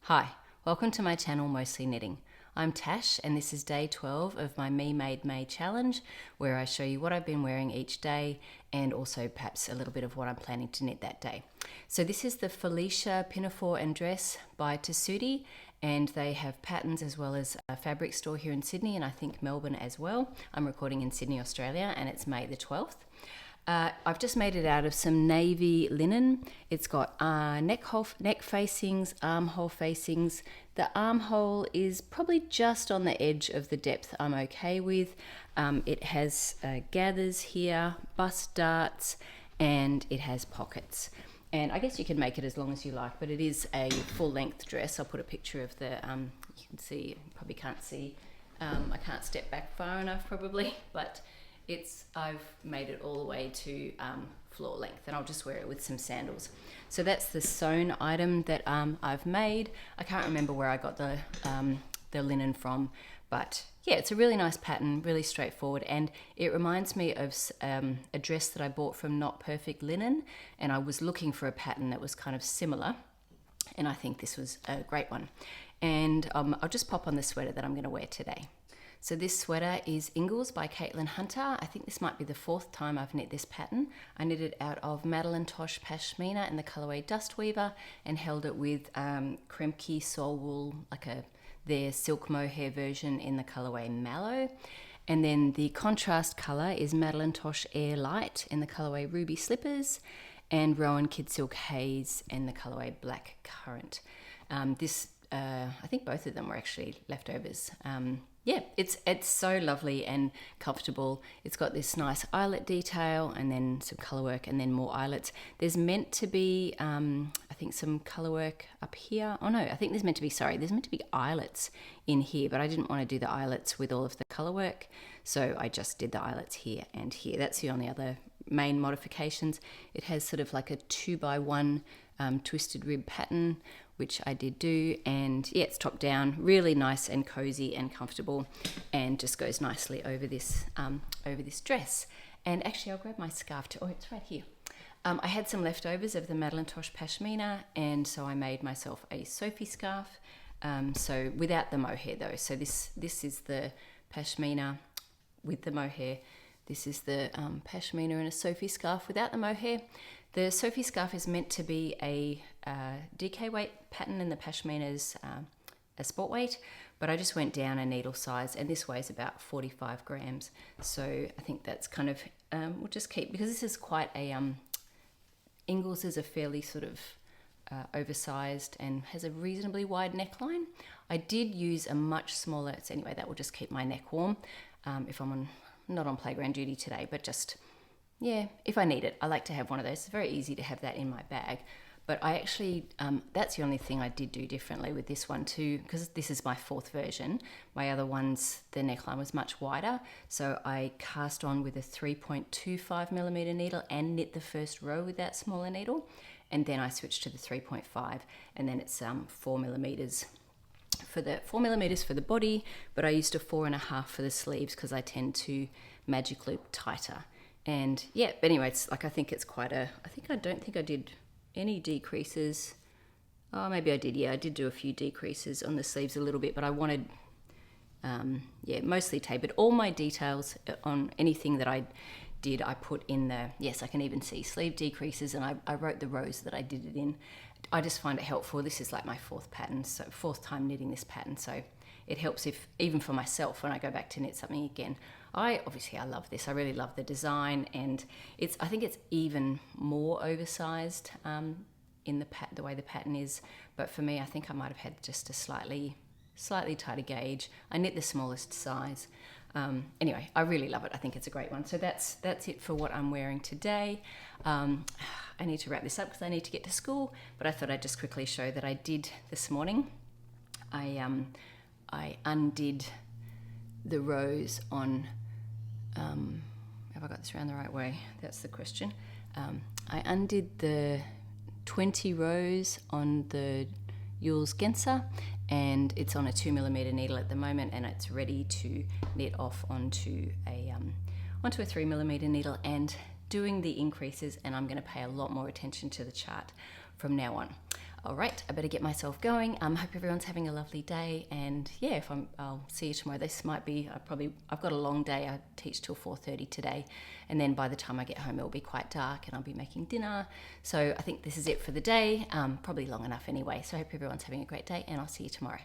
Hi, welcome to my channel Mostly Knitting. I'm Tash and this is day 12 of my Me Made May challenge, where I show you what I've been wearing each day and also perhaps a little bit of what I'm planning to knit that day. So this is the Felicia Pinafore Dress by Tessuti, and they have patterns as well as a fabric store here in Sydney and I think Melbourne as well. I'm recording in Sydney, Australia, and it's May the 12th. I've just made it out of some navy linen. It's got neck facings, armhole facings. The armhole is probably just on the edge of the depth I'm okay with. It has gathers here, bust darts, and it has pockets. And I guess you can make it as long as you like, but it is a full length dress. I'll put a picture of the, you can see, you probably can't see, I can't step back far enough probably, but I've made it all the way to floor length, and I'll just wear it with some sandals. So that's the sewn item that I've made. I can't remember where I got the linen from, but yeah, it's a really nice pattern, really straightforward, and it reminds me of a dress that I bought from Not Perfect Linen, and I was looking for a pattern that was kind of similar, and I think this was a great one. And I'll just pop on the sweater that I'm going to wear today. So this sweater is Ingalls by Caitlin Hunter. I think this might be the 4th time I've knit this pattern. I knit it out of Madeline Tosh Pashmina in the colourway Dust Weaver and held it with Kremke Soul Wool, like their silk mohair version in the colourway Mallow. And then the contrast colour is Madeline Tosh Air Light in the colourway Ruby Slippers and Rowan Kid Silk Haze in the colourway Black Currant. I think both of them were actually leftovers. Yeah, it's so lovely and comfortable. It's got this nice eyelet detail and then some colour work and then more eyelets. There's meant to be, I think, some colour work up here. Oh no, I think there's meant to be eyelets in here, but I didn't want to do the eyelets with all of the colour work, so I just did the eyelets here and here. That's the only other main modifications. It has sort of like a 2x1 twisted rib pattern, which I did do, and yeah, it's top down, really nice and cozy and comfortable, and just goes nicely over this dress. And actually, I'll grab my scarf too. Oh, it's right here. I had some leftovers of the Madeline Tosh Pashmina, and so I made myself a Sophie scarf. So without the mohair though. So this is the Pashmina with the mohair. This is the Pashmina and a Sophie scarf without the mohair. The Sophie scarf is meant to be a DK weight pattern and the Pashmina's a sport weight, but I just went down a needle size, and this weighs about 45 grams. So I think that's kind of, we'll just keep, because this is quite a, Ingalls is a fairly sort of oversized and has a reasonably wide neckline. I did use a much smaller, so anyway, that will just keep my neck warm if I'm not on playground duty today, but just, yeah, if I need it. I like to have one of those. It's very easy to have that in my bag. But I actually, that's the only thing I did do differently with this one too, because this is my 4th version. My other ones, the neckline was much wider. So I cast on with a 3.25mm needle and knit the first row with that smaller needle. And then I switched to the 3.5, and then it's 4mm for the 4mm for the body, but I used a 4.5 for the sleeves because I tend to magic loop tighter. And yeah, but anyway, it's like, I think it's quite a, I don't think I did any decreases. Oh, maybe I did. Yeah, I did do a few decreases on the sleeves a little bit, but I wanted, yeah, mostly tapered. All my details on anything that I did, I put in the, yes, I can even see sleeve decreases, and I wrote the rows that I did it in. I just find it helpful. This is like my 4th pattern, so 4th time knitting this pattern, so it helps if, even for myself, when I go back to knit something again. I love this. I really love the design, and I think it's even more oversized in the way the pattern is. But for me, I think I might have had just a slightly tighter gauge. I knit the smallest size. Anyway, I really love it. I think it's a great one. So that's it for what I'm wearing today. I need to wrap this up because I need to get to school, but I thought I'd just quickly show that I did this morning. I undid the rows on, have I got this around the right way? That's the question. I undid the 20 rows on the Jules Genser, and it's on a 2mm needle at the moment, and it's ready to knit off onto a 3mm needle and doing the increases, and I'm going to pay a lot more attention to the chart from now on. All right, I better get myself going. Hope everyone's having a lovely day, and yeah, I'll see you tomorrow. This might be I've got a long day. I teach till 4:30 today, and then by the time I get home, it'll be quite dark, and I'll be making dinner. So I think this is it for the day. Probably long enough anyway. So I hope everyone's having a great day, and I'll see you tomorrow.